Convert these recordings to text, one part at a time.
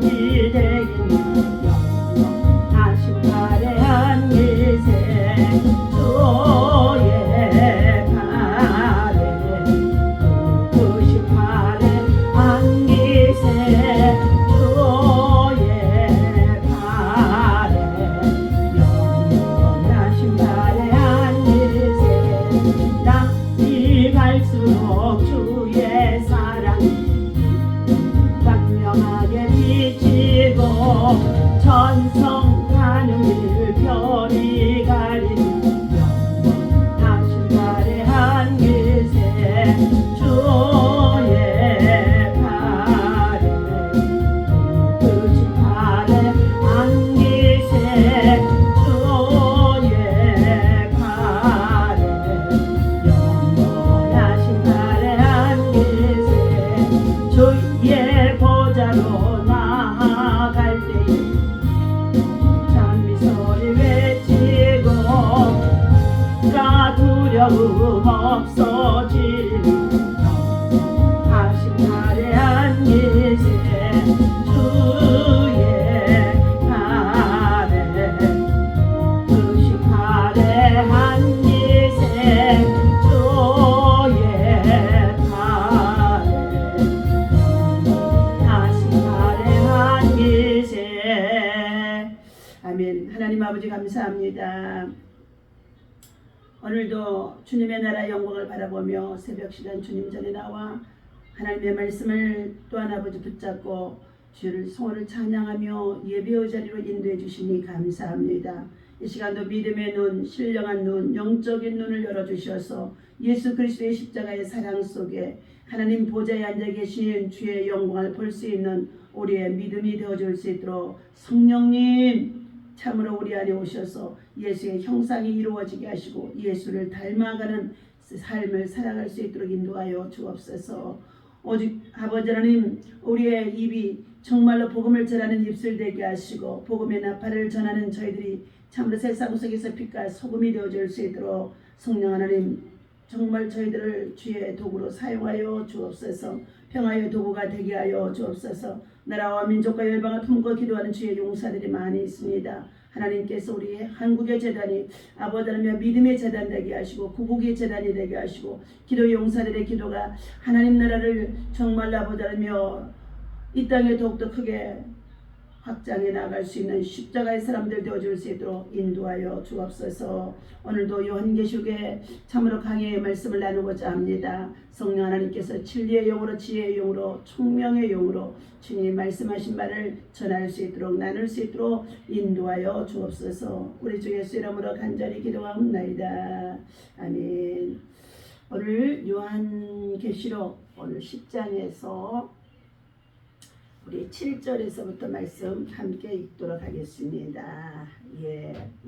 소리 되기는 영원하신 발의 안기세 주의 발에 그 발의 안기세 주의 발에 영원하신 발의 안기세 날이 갈수록 주의 사랑이 광명하게 비치고 천성 가는 길 별이 가리는 영원하신 발의 안기세 주의 발에 그 발의 안기세 주의 발에 영원하신 발의 안기세 주의 보좌로 나아갈 때에 찬미소리 외치고 가 두려움 없어지는 영원하신 발의 안기세 주의 발에 그 발의 안기세 주의 발에 다시 발의 안기세. 아멘. 하나님 아버지 감사합니다. 오늘도 주님의 나라 영광을 바라보며 새벽 시간 주님 전에 나와 하나님의 말씀을 또한 아버지 붙잡고 주를 성호를 찬양하며 예배의 자리로 인도해 주시니 감사합니다. 이 시간도 믿음의 눈, 신령한 눈, 영적인 눈을 열어주셔서 예수 그리스도의 십자가의 사랑 속에 하나님 보좌에 앉아 계신 주의 영광을 볼 수 있는 우리의 믿음이 되어줄 수 있도록 성령님 참으로 우리 안에 오셔서 예수의 형상이 이루어지게 하시고 예수를 닮아가는 삶을 살아갈 수 있도록 인도하여 주옵소서. 오직 아버지 하나님 우리의 입이 정말로 복음을 전하는 입술 되게 하시고 복음의 나팔을 전하는 저희들이 참으로 세상 속에서 빛과 소금이 되어줄 수 있도록 성령 하나님 정말 저희들을 주의 도구로 사용하여 주옵소서. 평화의 도구가 되게 하여 주옵소서. 나라와 민족과 열방을 품고 기도하는 주의 용사들이 많이 있습니다. 하나님께서 우리 한국의 재단이 아버지 하나님의 믿음의 재단 되게 하시고 구국의 재단이 되게 하시고 기도 용사들의 기도가 하나님 나라를 정말 아버지 하나며 이 땅에 더욱더 크게 확장해 나갈 수 있는 십자가의 사람들 되어줄 수 있도록 인도하여 주옵소서. 오늘도 요한계시록에 참으로 강해의 말씀을 나누고자 합니다. 성령 하나님께서 진리의 영으로 지혜의 영으로 총명의 영으로 주님 말씀하신 말을 전할 수 있도록 나눌 수 있도록 인도하여 주옵소서. 우리 주 예수 이름으로 간절히 기도하옵나이다. 아멘. 오늘 요한계시록 오늘 10장에서 우리 7절에서부터 말씀 함께 읽도록 하겠습니다.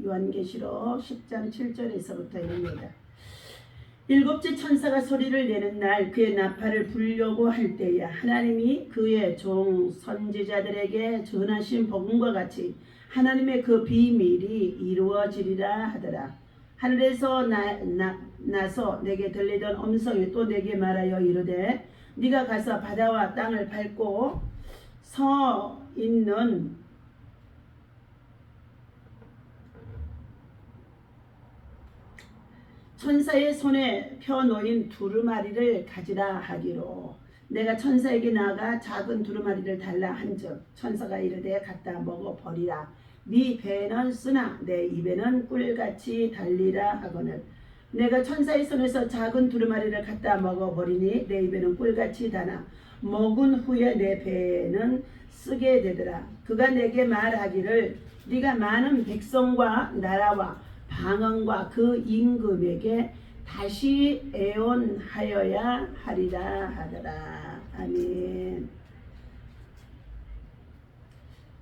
요한계시록 10장 7절에서부터입니다. 일곱째 천사가 소리를 내는 날 그의 나팔을 불려고 할 때에 하나님이 그의 종 선지자들에게 전하신 복음과 같이 하나님의 그 비밀이 이루어지리라 하더라. 하늘에서 나서 내게 들리던 음성이 또 내게 말하여 이르되 네가 가서 바다와 땅을 밟고 서 있는 천사의 손에 펴놓인 두루마리를 가지라 하기로 내가 천사에게 나아가 작은 두루마리를 달라 한즉 천사가 이르되 갖다 먹어 버리라. 네 배에는 쓰나 내 입에는 꿀같이 달리라 하거늘 내가 천사의 손에서 작은 두루마리를 갖다 먹어 버리니 내 입에는 꿀같이 다나 먹은 후에 내 배에는 쓰게 되더라. 그가 내게 말하기를 네가 많은 백성과 나라와 방언과 그 임금에게 다시 애원하여야 하리라 하더라. 아멘.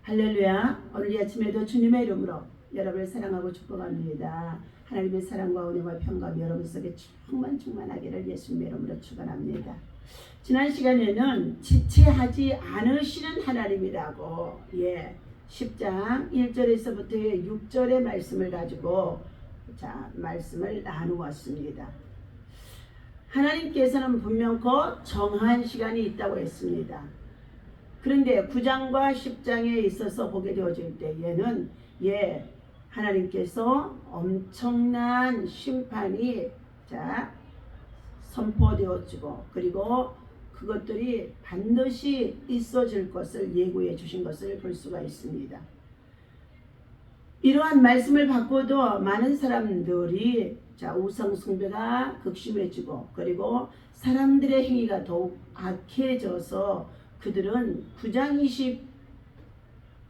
할렐루야. 오늘 이 아침에도 주님의 이름으로 여러분을 사랑하고 축복합니다. 하나님의 사랑과 은혜와 평강이 여러분 속에 충만하기를 예수님의 이름으로 축원합니다. 지난 시간에는 지체하지 않으시는 하나님이라고 10장 1절에서부터 6절의 말씀을 가지고 말씀을 나누었습니다. 하나님께서는 분명코 정한 시간이 있다고 했습니다. 그런데 9장과 10장에 있어서 보게 되어질 때에는 하나님께서 엄청난 심판이 선포되어지고 그리고 그것들이 반드시 있어질 것을 예고해 주신 것을 볼 수가 있습니다. 이러한 말씀을 받고도 많은 사람들이 우상 숭배가 극심해지고 그리고 사람들의 행위가 더욱 악해져서 그들은 9장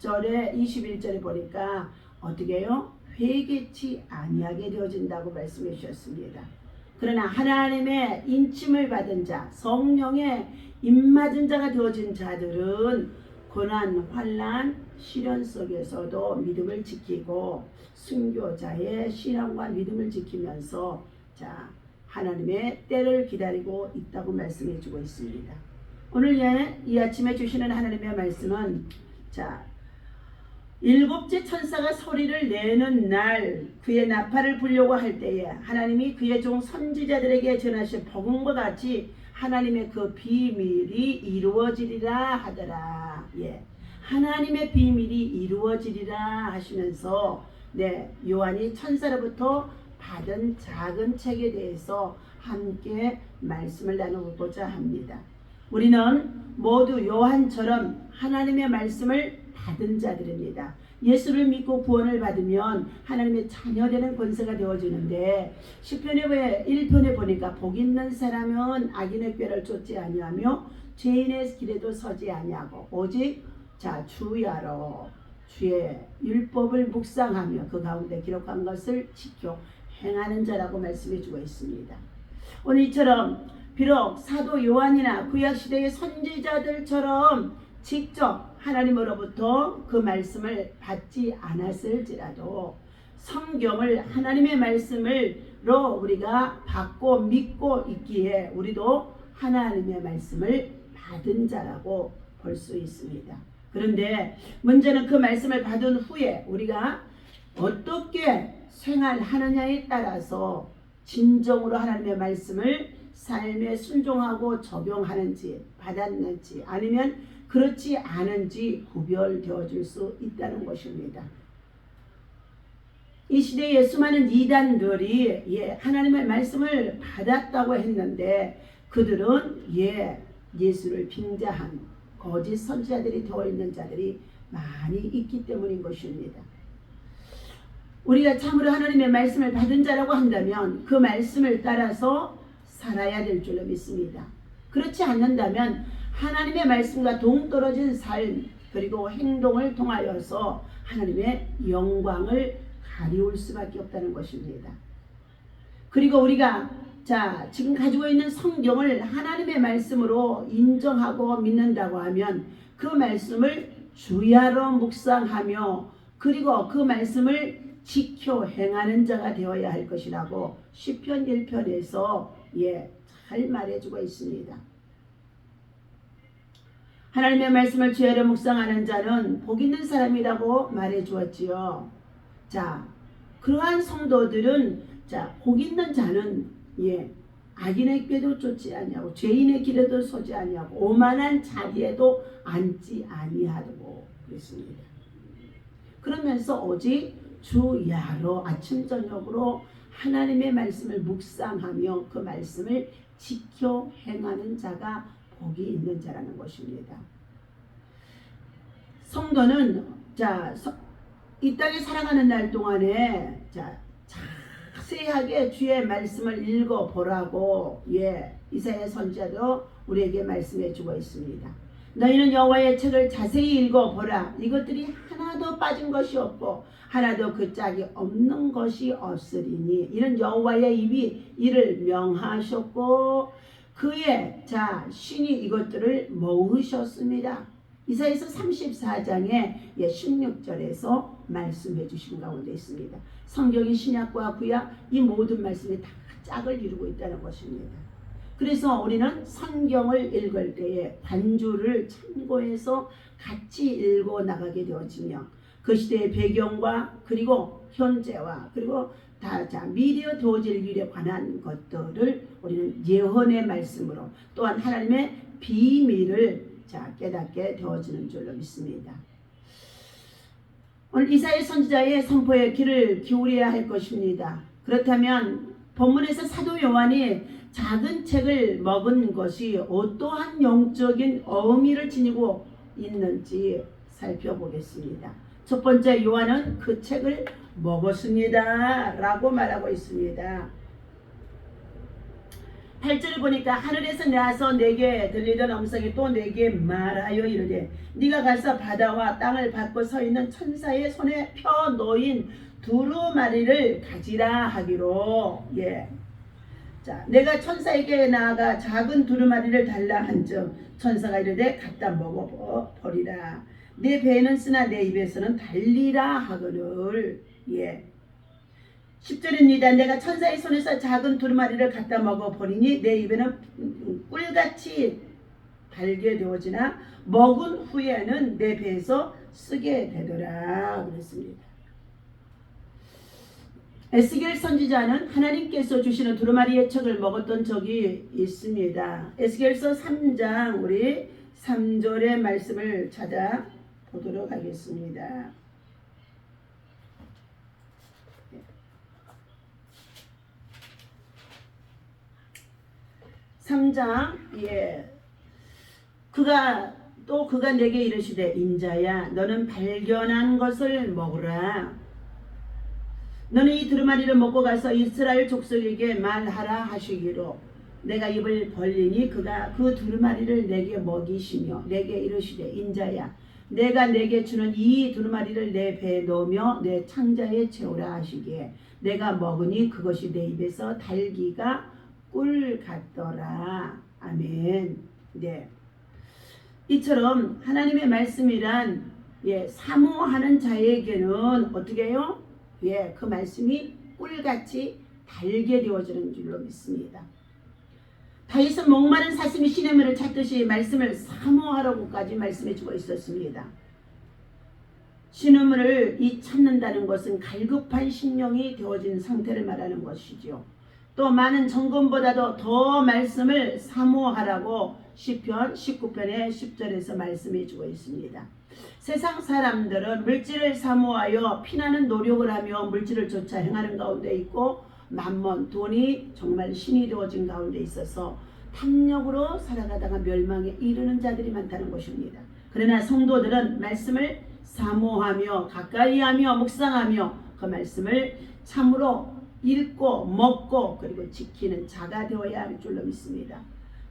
20절에 21절에 보니까 어떻게 해요? 회개치 아니하게 되어진다고 말씀해 주셨습니다. 그러나 하나님의 인침을 받은 자, 성령의 입맞은 자가 되어진 자들은 고난, 환난, 시련 속에서도 믿음을 지키고 순교자의 신앙과 믿음을 지키면서 하나님의 때를 기다리고 있다고 말씀해 주고 있습니다. 오늘 이 아침에 주시는 하나님의 말씀은 7째 천사가 소리를 내는 날 그의 나팔을 불려고 할 때에 하나님이 그의 종 선지자들에게 전하신 복음과 같이 하나님의 그 비밀이 이루어지리라 하더라. 하나님의 비밀이 이루어지리라 하시면서 요한이 천사로부터 받은 작은 책에 대해서 함께 말씀을 나누고자 합니다. 우리는 모두 요한처럼 하나님의 말씀을 받은 자들입니다. 예수를 믿고 구원을 받으면 하나님의 자녀되는 권세가 되어지는데 시편의 1편에 보니까 복 있는 사람은 악인의 꾀를 쫓지 아니하며 죄인의 길에도 서지 아니하고 오직 주야로 주의 율법을 묵상하며 그 가운데 기록한 것을 지켜 행하는 자라고 말씀해 주고 있습니다. 오늘 이처럼 비록 사도 요한이나 구약시대의 선지자들처럼 직접 하나님으로부터 그 말씀을 받지 않았을지라도 성경을 하나님의 말씀으로 우리가 받고 믿고 있기에 우리도 하나님의 말씀을 받은 자라고 볼 수 있습니다. 그런데 문제는 그 말씀을 받은 후에 우리가 어떻게 생활하느냐에 따라서 진정으로 하나님의 말씀을 삶에 순종하고 적용하는지 받았는지 아니면 그렇지 않은지 구별되어질 수 있다는 것입니다. 이 시대에 수많은 이단들이 하나님의 말씀을 받았다고 했는데 그들은 예수를 빙자한 거짓 선지자들이 되어 있는 자들이 많이 있기 때문인 것입니다. 우리가 참으로 하나님의 말씀을 받은 자라고 한다면 그 말씀을 따라서 살아야 될 줄로 믿습니다. 그렇지 않는다면 하나님의 말씀과 동떨어진 삶 그리고 행동을 통하여서 하나님의 영광을 가리울 수밖에 없다는 것입니다. 그리고 우리가 지금 가지고 있는 성경을 하나님의 말씀으로 인정하고 믿는다고 하면 그 말씀을 주야로 묵상하며 그리고 그 말씀을 지켜 행하는 자가 되어야 할 것이라고 시편 1편에서 잘 말해주고 있습니다. 하나님의 말씀을 주야로 묵상하는 자는 복 있는 사람이라고 말해주었지요. 그러한 성도들은 복 있는 자는 악인의 꾀도 쫓지 아니하고 죄인의 길에도 서지 아니하고 오만한 자리에도 앉지 아니하고 그랬습니다. 그러면서 오직 주야로 아침 저녁으로 하나님의 말씀을 묵상하며 그 말씀을 지켜 행하는 자가 복이 있는 자라는 것입니다. 성도는 이 땅에 살아가는 날 동안에 자세하게 주의 말씀을 읽어보라고 이사야 선지자도 우리에게 말씀해 주고 있습니다. 너희는 여호와의 책을 자세히 읽어보라. 이것들이 하나도 빠진 것이 없고 하나도 그 짝이 없는 것이 없으리니 이는 여호와의 입이 이를 명하셨고 그의 신이 이것들을 모으셨습니다. 이사야서 34장의 16절에서 말씀해 주신 가운데 있습니다. 성경이 신약과 구약 이 모든 말씀이 다 짝을 이루고 있다는 것입니다. 그래서 우리는 성경을 읽을 때에 반주를 참고해서 같이 읽어 나가게 되어지며 그 시대의 배경과 그리고 현재와 그리고 미래에 되어질 일에 관한 것들을 우리는 예언의 말씀으로 또한 하나님의 비밀을 깨닫게 되어지는 줄로 믿습니다. 오늘 이사야 선지자의 선포에 귀를 기울여야 할 것입니다. 그렇다면 본문에서 사도 요한이 작은 책을 먹은 것이 어떠한 영적인 의미를 지니고 있는지 살펴보겠습니다. 첫 번째, 요한은 그 책을 먹었습니다 라고 말하고 있습니다. 8절을 보니까 하늘에서 나서 내게 들리던 음성이 또 내게 말하여 이르되 네가 가서 바다와 땅을 받고 서 있는 천사의 손에 펴 놓인 두루마리를 가지라 하기로. 자, 내가 천사에게 나아가 작은 두루마리를 달라 한즉 천사가 이르되 갖다 먹어 버리라. 내 배에는 쓰나 내 입에서는 달리라 하거늘. 10절입니다. 내가 천사의 손에서 작은 두루마리를 갖다 먹어 버리니 내 입에는 꿀같이 달게 되어지나 먹은 후에는 내 배에서 쓰게 되더라 그랬습니다. 에스겔 선지자는 하나님께서 주시는 두루마리의 책을 먹었던 적이 있습니다. 에스겔서 3장 우리 3절의 말씀을 찾아보도록 하겠습니다. 3장 그가 내게 이르시되 인자야 너는 발견한 것을 먹으라. 너는 이 두루마리를 먹고 가서 이스라엘 족속에게 말하라 하시기로 내가 입을 벌리니 그가 그 두루마리를 내게 먹이시며 내게 이르시되 인자야 내가 내게 주는 이 두루마리를 내 배에 넣으며 내 창자에 채우라 하시기에 내가 먹으니 그것이 내 입에서 달기가 꿀 같더라. 아멘. 이처럼 하나님의 말씀이란 사모하는 자에게는 어떻게 해요? 그 말씀이 꿀같이 달게 되어지는 줄로 믿습니다. 다윗은 목마른 사슴이 시냇물을 찾듯이 말씀을 사모하라고까지 말씀해 주고 있었습니다. 시냇물을 찾는다는 것은 갈급한 심령이 되어진 상태를 말하는 것이죠. 또 많은 정금보다도 더 말씀을 사모하라고 시편 19편의 10절에서 말씀해 주고 있습니다. 세상 사람들은 물질을 사모하여 피나는 노력을 하며 물질을 쫓아 행하는 가운데 있고 만몬, 돈이 정말 신이 되어진 가운데 있어서 탐욕으로 살아가다가 멸망에 이르는 자들이 많다는 것입니다. 그러나 성도들은 말씀을 사모하며 가까이하며 묵상하며 그 말씀을 참으로 읽고 먹고 그리고 지키는 자가 되어야 할 줄로 믿습니다.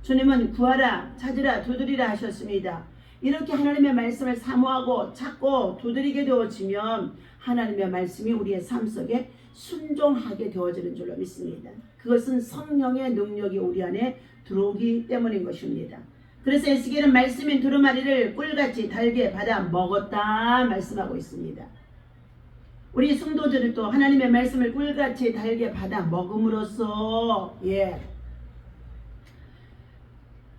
주님은 구하라 찾으라 두드리라 하셨습니다. 이렇게 하나님의 말씀을 사모하고 찾고 두드리게 되어지면 하나님의 말씀이 우리의 삶 속에 순종하게 되어지는 줄로 믿습니다. 그것은 성령의 능력이 우리 안에 들어오기 때문인 것입니다. 그래서 에스겔은 말씀인 두루마리를 꿀같이 달게 받아 먹었다 말씀하고 있습니다. 우리 성도들은 또 하나님의 말씀을 꿀같이 달게 받아 먹음으로써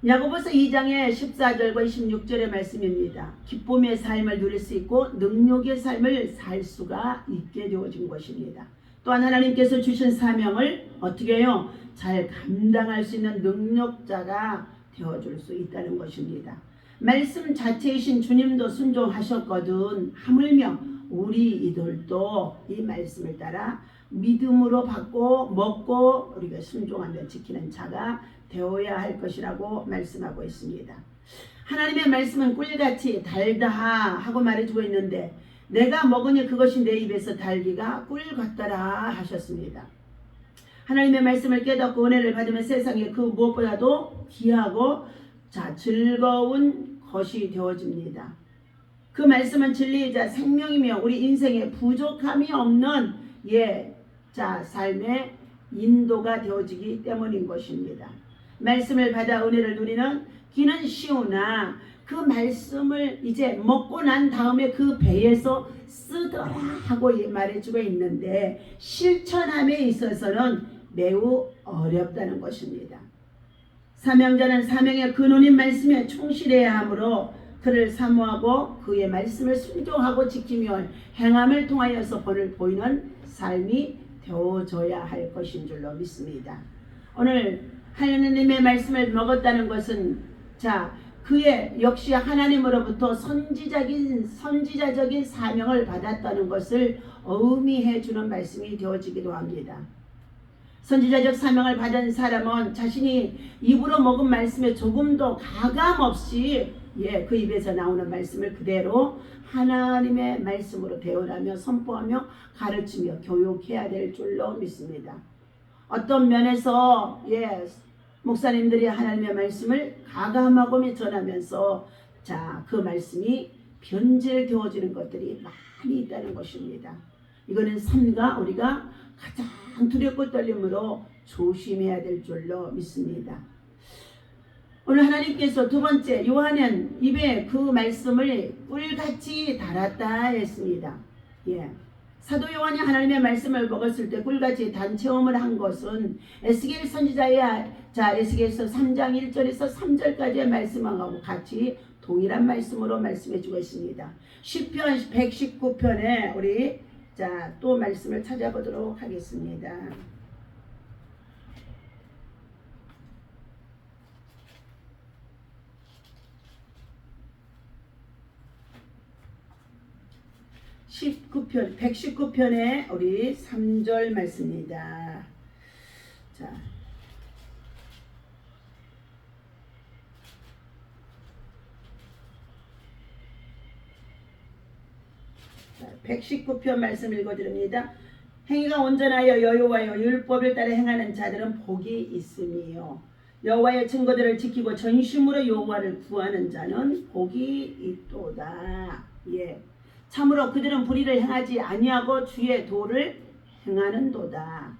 야고보서 2장의 14절과 26절의 말씀입니다. 기쁨의 삶을 누릴 수 있고 능력의 삶을 살 수가 있게 되어진 것입니다. 또한 하나님께서 주신 사명을 어떻게 해요? 잘 감당할 수 있는 능력자가 되어줄 수 있다는 것입니다. 말씀 자체이신 주님도 순종하셨거든. 하물며 우리 이들도 이 말씀을 따라 믿음으로 받고 먹고 우리가 순종하며 지키는 자가 되어야 할 것이라고 말씀하고 있습니다. 하나님의 말씀은 꿀같이 달다 하고 말해주고 있는데 내가 먹으니 그것이 내 입에서 달기가 꿀 같더라 하셨습니다. 하나님의 말씀을 깨닫고 은혜를 받으면 세상에 그 무엇보다도 귀하고 즐거운 것이 되어집니다. 그 말씀은 진리이자 생명이며 우리 인생에 부족함이 없는 삶의 인도가 되어지기 때문인 것입니다. 말씀을 받아 은혜를 누리는 길은 쉬우나 그 말씀을 이제 먹고 난 다음에 그 배에서 쓰더라 하고 말해주고 있는데 실천함에 있어서는 매우 어렵다는 것입니다. 사명자는 사명의 근원인 말씀에 충실해야 하므로 그를 사모하고 그의 말씀을 순종하고 지키며 행함을 통하여서 본을 보이는 삶이 되어져야 할 것인 줄로 믿습니다. 오늘 하나님의 말씀을 먹었다는 것은 그의 역시 하나님으로부터 선지자적인 사명을 받았다는 것을 의미해 주는 말씀이 되어지기도 합니다. 선지자적 사명을 받은 사람은 자신이 입으로 먹은 말씀에 조금도 가감없이 그 입에서 나오는 말씀을 그대로 하나님의 말씀으로 대언하며 선포하며 가르치며 교육해야 될 줄로 믿습니다. 어떤 면에서 목사님들이 하나님의 말씀을 가감하고 전하면서 그 말씀이 변질되어지는 것들이 많이 있다는 것입니다. 이거는 삼가 우리가 가장 두렵고 떨림으로 조심해야 될 줄로 믿습니다. 오늘 하나님께서 두 번째, 요한은 입에 그 말씀을 꿀같이 달았다 했습니다. 사도 요한이 하나님의 말씀을 먹었을 때 꿀같이 단 체험을 한 것은 에스겔 선지자의 에스겔서 3장 1절에서 3절까지의 말씀하고 같이 동일한 말씀으로 말씀해 주고 있습니다. 시편 119편에 우리 또 말씀을 찾아보도록 하겠습니다. (19편) 119편에 우리 3절 말씀입니다. 자, 119편 말씀 읽어드립니다. 행위가 온전하여 여호와의 율법을 따라 행하는 자들은 복이 있으며 여호와의 증거들을 지키고 전심으로 여호와를 구하는 자는 복이 있도다. 참으로 그들은 불의를 행하지 아니하고 주의 도를 행하는도다.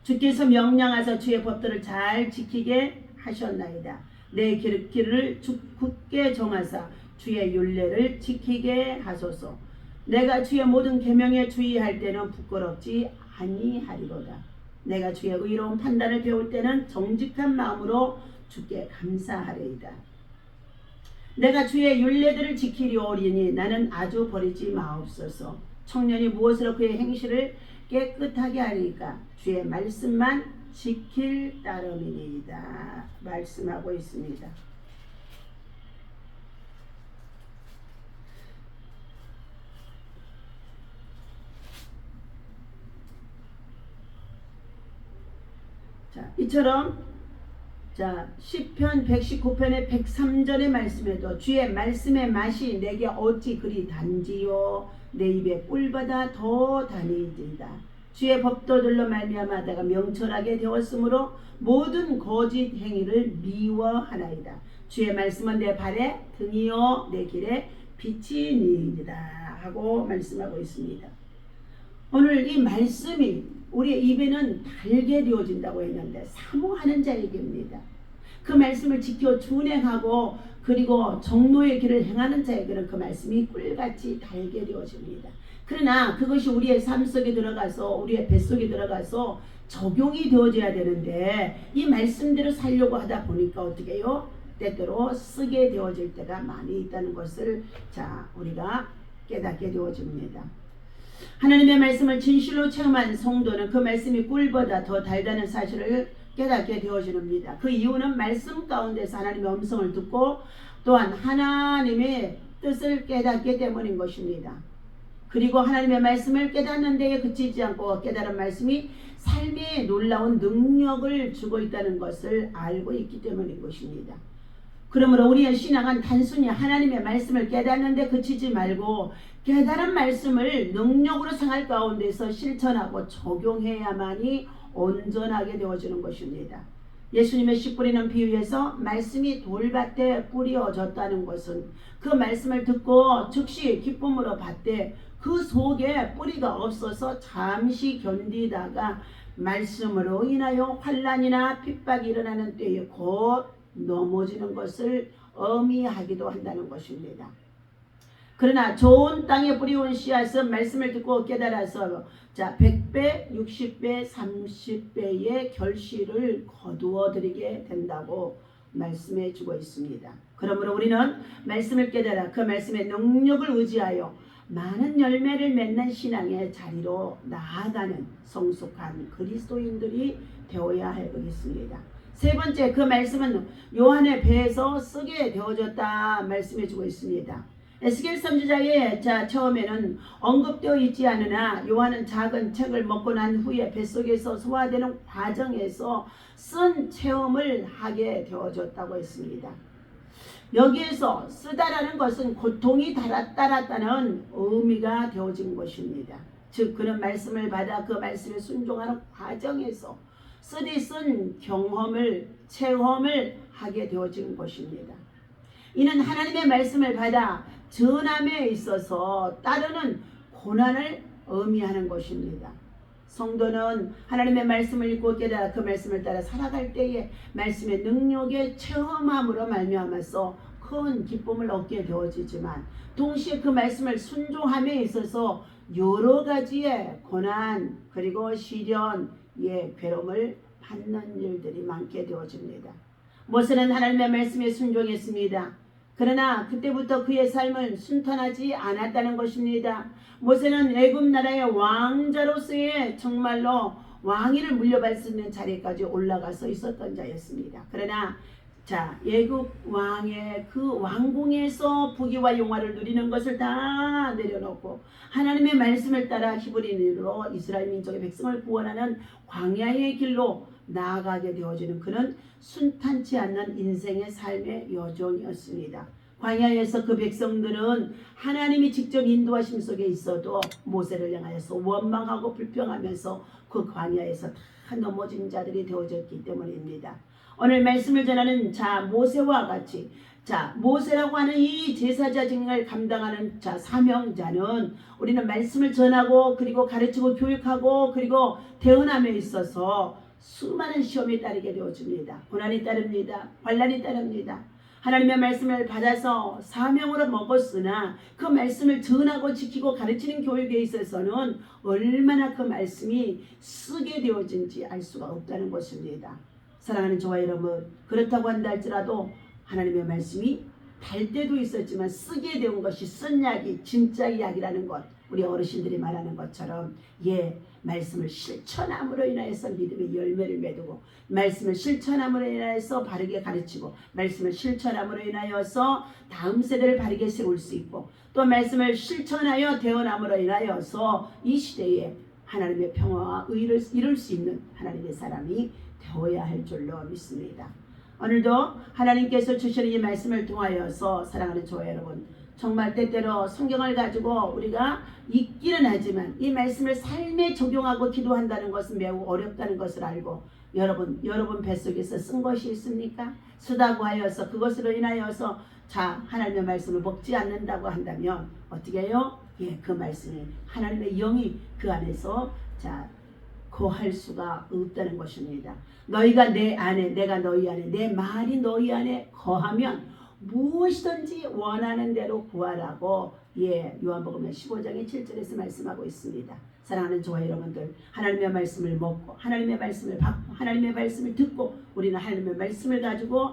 주께서 명령하사 주의 법도를 잘 지키게 하셨나이다. 내 길을 굳게 정하사 주의 율례를 지키게 하소서. 내가 주의 모든 계명에 주의할 때는 부끄럽지 아니하리로다. 내가 주의 의로운 판단을 배울 때는 정직한 마음으로 주께 감사하리이다. 내가 주의 율례들을 지키려오리니 나는 아주 버리지 마옵소서. 청년이 무엇으로 그의 행실을 깨끗하게 하리까? 주의 말씀만 지킬 따름이니이다. 말씀하고 있습니다. 이처럼 시편 119편의 103절의 말씀에도 주의 말씀의 맛이 내게 어찌 그리 단지요 내 입에 꿀보다 더 다니이다. 주의 법도들로 말미암아 내가 명철하게 되었으므로 모든 거짓 행위를 미워하나이다. 주의 말씀은 내 발에 등이요 내 길에 빛이니이다 하고 말씀하고 있습니다. 오늘 이 말씀이 우리의 입에는 달게 되어진다고 했는데 사모하는 자에게입니다. 그 말씀을 지켜 준행하고 그리고 정로의 길을 행하는 자에게는 그 말씀이 꿀같이 달게 되어집니다. 그러나 그것이 우리의 삶 속에 들어가서 우리의 뱃속에 들어가서 적용이 되어져야 되는데 이 말씀대로 살려고 하다 보니까 어떻게 해요? 때때로 쓰게 되어질 때가 많이 있다는 것을 우리가 깨닫게 되어집니다. 하나님의 말씀을 진실로 체험한 성도는 그 말씀이 꿀보다 더 달다는 사실을 깨닫게 되어집니다. 그 이유는 말씀 가운데서 하나님의 음성을 듣고 또한 하나님의 뜻을 깨닫기 때문인 것입니다. 그리고 하나님의 말씀을 깨닫는 데에 그치지 않고 깨달은 말씀이 삶에 놀라운 능력을 주고 있다는 것을 알고 있기 때문인 것입니다. 그러므로 우리의 신앙은 단순히 하나님의 말씀을 깨닫는 데 그치지 말고 깨달은 말씀을 능력으로 생활 가운데서 실천하고 적용해야만이 온전하게 되어지는 것입니다. 예수님의 씨 뿌리는 비유에서 말씀이 돌밭에 뿌려졌다는 것은 그 말씀을 듣고 즉시 기쁨으로 받되 그 속에 뿌리가 없어서 잠시 견디다가 말씀으로 인하여 환난이나 핍박이 일어나는 때에 곧 넘어지는 것을 의미하기도 한다는 것입니다. 그러나 좋은 땅에 뿌리온 씨앗은 말씀을 듣고 깨달아서 100배, 60배, 30배의 결실을 거두어들이게 된다고 말씀해 주고 있습니다. 그러므로 우리는 말씀을 깨달아 그 말씀의 능력을 의지하여 많은 열매를 맺는 신앙의 자리로 나아가는 성숙한 그리스도인들이 되어야 하겠습니다. 세 번째, 그 말씀은 요한의 배에서 쓰게 되어졌다 말씀해주고 있습니다. 에스겔 선지자의 처음에는 언급되어 있지 않으나 요한은 작은 책을 먹고 난 후에 뱃속에서 소화되는 과정에서 쓴 체험을 하게 되어졌다고 했습니다. 여기에서 쓰다라는 것은 고통이 따랐다는 의미가 되어진 것입니다. 즉 그런 말씀을 받아 그 말씀에 순종하는 과정에서 쓰디 쓴 경험을 체험을 하게 되어진 것입니다. 이는 하나님의 말씀을 받아 전함에 있어서 따르는 고난을 의미하는 것입니다. 성도는 하나님의 말씀을 읽고 깨달아 그 말씀을 따라 살아갈 때에 말씀의 능력의 체험함으로 말미암아서 큰 기쁨을 얻게 되어지지만 동시에 그 말씀을 순종함에 있어서 여러 가지의 고난 그리고 시련, 괴로움을 받는 일들이 많게 되어집니다. 모세는 하나님의 말씀에 순종했습니다. 그러나 그때부터 그의 삶은 순탄하지 않았다는 것입니다. 모세는 애굽 나라의 왕자로서의 정말로 왕위를 물려받을 수 있는 자리까지 올라가서 있었던 자였습니다. 그러나 애굽 왕의 그 왕궁에서 부귀와 영화를 누리는 것을 다 내려놓고 하나님의 말씀을 따라 히브리인으로 이스라엘 민족의 백성을 구원하는 광야의 길로 나아가게 되어지는 그는 순탄치 않는 인생의 삶의 여정이었습니다. 광야에서 그 백성들은 하나님이 직접 인도하심 속에 있어도 모세를 향하여서 원망하고 불평하면서 그 광야에서 다 넘어진 자들이 되어졌기 때문입니다. 오늘 말씀을 전하는 모세와 같이 모세라고 하는 이 제사자 직을 감당하는 사명자는 우리는 말씀을 전하고 그리고 가르치고 교육하고 그리고 대언함에 있어서 수많은 시험이 따르게 되어집니다. 고난이 따릅니다. 환난이 따릅니다. 하나님의 말씀을 받아서 사명으로 먹었으나 그 말씀을 전하고 지키고 가르치는 교육에 있어서는 얼마나 그 말씀이 쓰게 되어진지 알 수가 없다는 것입니다. 사랑하는 저와 여러분, 그렇다고 한다 할지라도 하나님의 말씀이 달 때도 있었지만 쓰게 되온 것이 쓴 약이 진짜 약이라는 것, 우리 어르신들이 말하는 것처럼 말씀을 실천함으로 인하여서 믿음의 열매를 맺고 말씀을 실천함으로 인하여서 바르게 가르치고 말씀을 실천함으로 인하여서 다음 세대를 바르게 세울 수 있고 또 말씀을 실천하여 대언함으로 인하여서 이 시대에 하나님의 평화와 의를 이룰 수 있는 하나님의 사람이 되어야 할 줄로 믿습니다. 오늘도 하나님께서 주시는 이 말씀을 통하여서 사랑하는 저와 여러분, 정말 때때로 성경을 가지고 우리가 읽기는 하지만 이 말씀을 삶에 적용하고 기도한다는 것은 매우 어렵다는 것을 알고 여러분 뱃속에서 쓴 것이 있습니까? 쓰다고 하여서 그것으로 인하여서 하나님의 말씀을 먹지 않는다고 한다면 어떻게 해요? 그 말씀이 하나님의 영이 그 안에서 거할 수가 없다는 것입니다. 너희가 내 안에 내가 너희 안에 내 말이 너희 안에 거하면 무엇이든지 원하는 대로 구하라고 요한복음 15장의 7절에서 말씀하고 있습니다. 사랑하는 저와 여러분들, 하나님의 말씀을 먹고 하나님의 말씀을 받고 하나님의 말씀을 듣고 우리는 하나님의 말씀을 가지고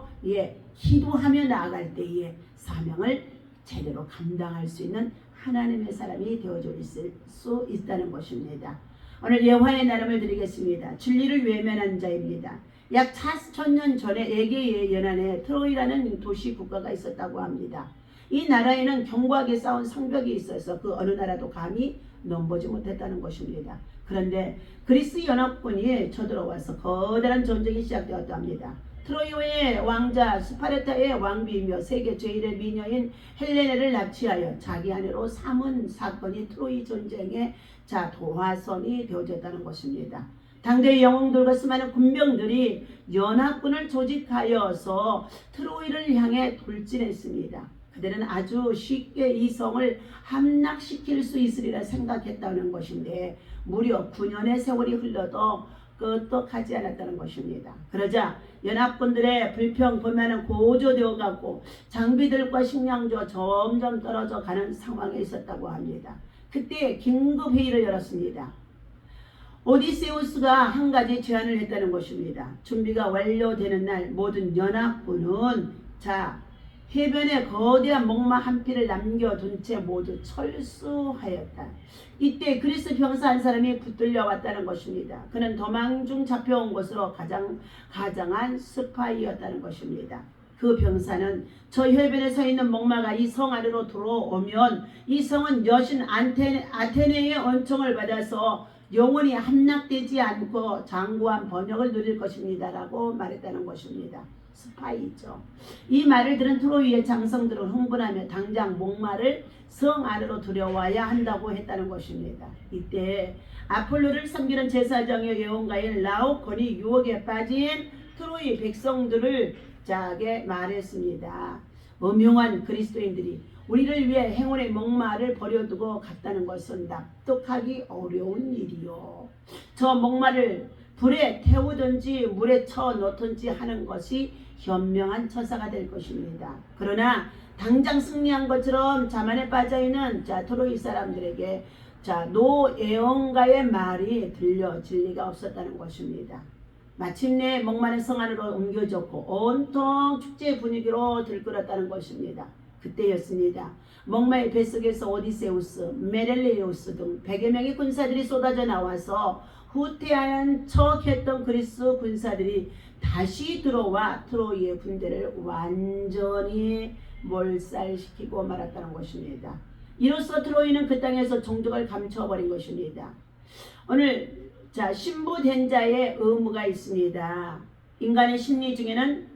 기도하며 나아갈 때에 사명을 제대로 감당할 수 있는 하나님의 사람이 되어져 있을 수 있다는 것입니다. 오늘 예화의 나름을 드리겠습니다. 진리를 외면한 자입니다. 약 4,000년 전에 에게의 연안에 트로이라는 도시 국가가 있었다고 합니다. 이 나라에는 견고하게 쌓은 성벽이 있어서 그 어느 나라도 감히 넘보지 못했다는 것입니다. 그런데 그리스 연합군이 쳐들어와서 거대한 전쟁이 시작되었다 합니다. 트로이의 왕자 스파르타의 왕비이며 세계 제1의 미녀인 헬레네를 납치하여 자기 아내로 삼은 사건이 트로이 전쟁의 도화선이 되어졌다는 것입니다. 당대의 영웅들과 수많은 군병들이 연합군을 조직하여서 트로이를 향해 돌진했습니다. 그들은 아주 쉽게 이 성을 함락시킬 수 있으리라 생각했다는 것인데 무려 9년의 세월이 흘러도 끄떡하지 않았다는 것입니다. 그러자 연합군들의 불평불만은 고조되어 가고 장비들과 식량도 점점 떨어져 가는 상황에 있었다고 합니다. 그때 긴급회의를 열었습니다. 오디세우스가 한 가지 제안을 했다는 것입니다. 준비가 완료되는 날 모든 연합군은 해변에 거대한 목마 한 피를 남겨둔 채 모두 철수하였다. 이때 그리스 병사 한 사람이 붙들려 왔다는 것입니다. 그는 도망 중 잡혀온 것으로 가장한 스파이였다는 것입니다. 그 병사는 저 해변에 서 있는 목마가 이 성 안으로 들어오면 이 성은 여신 아테네의 은총을 받아서 영원히 함락되지 않고 장구한 번역을 누릴 것입니다 라고 말했다는 것입니다. 스파이죠. 이 말을 들은 트로이의 장성들은 흥분하며 당장 목마를 성 안으로 들여와야 한다고 했다는 것입니다. 이때 아폴로를 섬기는 제사장의 예언가인 라오콘이 유혹에 빠진 트로이 백성들을 자게 말했습니다. 음흉한 그리스도인들이 우리를 위해 행운의 목마를 버려두고 갔다는 것은 납득하기 어려운 일이요. 저 목마를 불에 태우든지 물에 쳐넣든지 하는 것이 현명한 처사가 될 것입니다. 그러나 당장 승리한 것처럼 자만에 빠져있는 트로이 사람들에게 노예언가의 말이 들려질 리가 없었다는 것입니다. 마침내 목마른 성 안으로 옮겨졌고 온통 축제 분위기로 들끓었다는 것입니다. 그때였습니다. 목마의 뱃속에서 오디세우스, 메렐레우스 등 100여 명의 군사들이 쏟아져 나와서 후퇴한 척했던 그리스 군사들이 다시 들어와 트로이의 군대를 완전히 몰살시키고 말았다는 것입니다. 이로써 트로이는 그 땅에서 종족을 감춰버린 것입니다. 오늘 신부된 자의 의무가 있습니다. 인간의 심리 중에는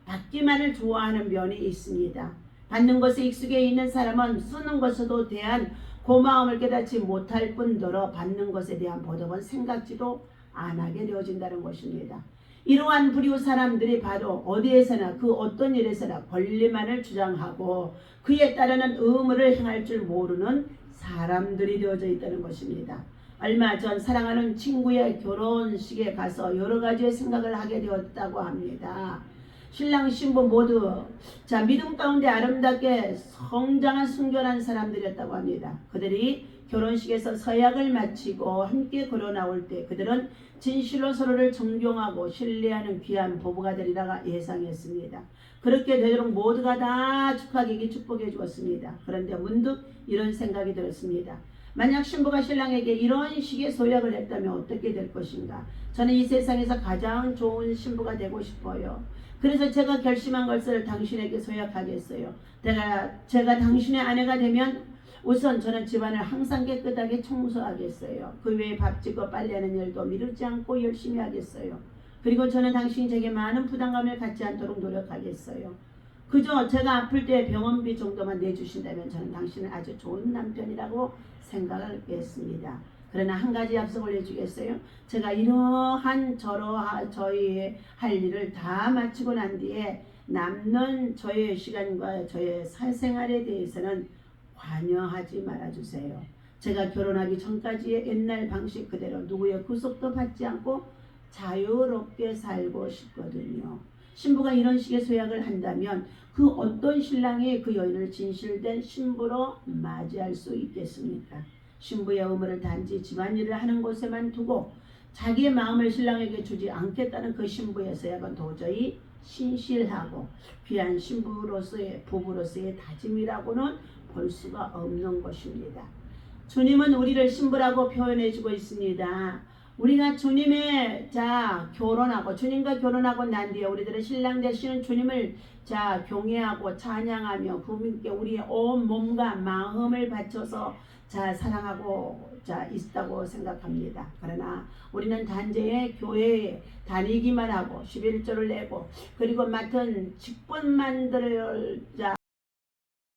받기만을 좋아하는 면이 있습니다. 받는 것에 익숙해 있는 사람은 쓰는 것에도 대한 고마움을 깨닫지 못할 뿐더러 받는 것에 대한 보답은 생각지도 안 하게 되어진다는 것입니다. 이러한 불의의 사람들이 바로 어디에서나 그 어떤 일에서나 권리만을 주장하고 그에 따르는 의무를 행할 줄 모르는 사람들이 되어져 있다는 것입니다. 얼마 전 사랑하는 친구의 결혼식에 가서 여러 가지의 생각을 하게 되었다고 합니다. 신랑 신부 모두 믿음 가운데 아름답게 성장한 순결한 사람들이었다고 합니다. 그들이 결혼식에서 서약을 마치고 함께 걸어 나올 때 그들은 진실로 서로를 존경하고 신뢰하는 귀한 부부가 되리라 예상했습니다. 그렇게 되도록 모두가 다 축하기기 축복해 주었습니다. 그런데 문득 이런 생각이 들었습니다. 만약 신부가 신랑에게 이런 식의 소약을 했다면 어떻게 될 것인가? 저는 이 세상에서 가장 좋은 신부가 되고 싶어요. 그래서 제가 결심한 것을 당신에게 소약하겠어요. 제가 당신의 아내가 되면 우선 저는 집안을 항상 깨끗하게 청소하겠어요. 그 외에 밥 짓고 빨래하는 일도 미루지 않고 열심히 하겠어요. 그리고 저는 당신이 제게 많은 부담감을 갖지 않도록 노력하겠어요. 그저 제가 아플 때 병원비 정도만 내주신다면 저는 당신은 아주 좋은 남편이라고 생각을 했습니다. 그러나 한 가지 약속을 해주겠어요? 제가 이러한 저희 할 일을 다 마치고 난 뒤에 남는 저의 시간과 저의 사생활에 대해서는 관여하지 말아주세요. 제가 결혼하기 전까지의 옛날 방식 그대로 누구의 구속도 받지 않고 자유롭게 살고 싶거든요. 신부가 이런 식의 소약을 한다면 그 어떤 신랑이 그 여인을 진실된 신부로 맞이할 수 있겠습니까? 신부의 의무를 단지 집안일을 하는 곳에만 두고 자기의 마음을 신랑에게 주지 않겠다는 그 신부의 서약은 도저히 신실하고 귀한 신부로서의 부부로서의 다짐이라고는 볼 수가 없는 것입니다. 주님은 우리를 신부라고 표현해주고 있습니다. 우리가 주님과 결혼하고 난 뒤에 우리들은 신랑 되시는 주님을 경외하고 찬양하며 그분께 우리의 온 몸과 마음을 바쳐서 사랑하고 있다고 생각합니다. 그러나 우리는 단지 교회에 다니기만 하고 11조를 내고 그리고 맡은 직분만들을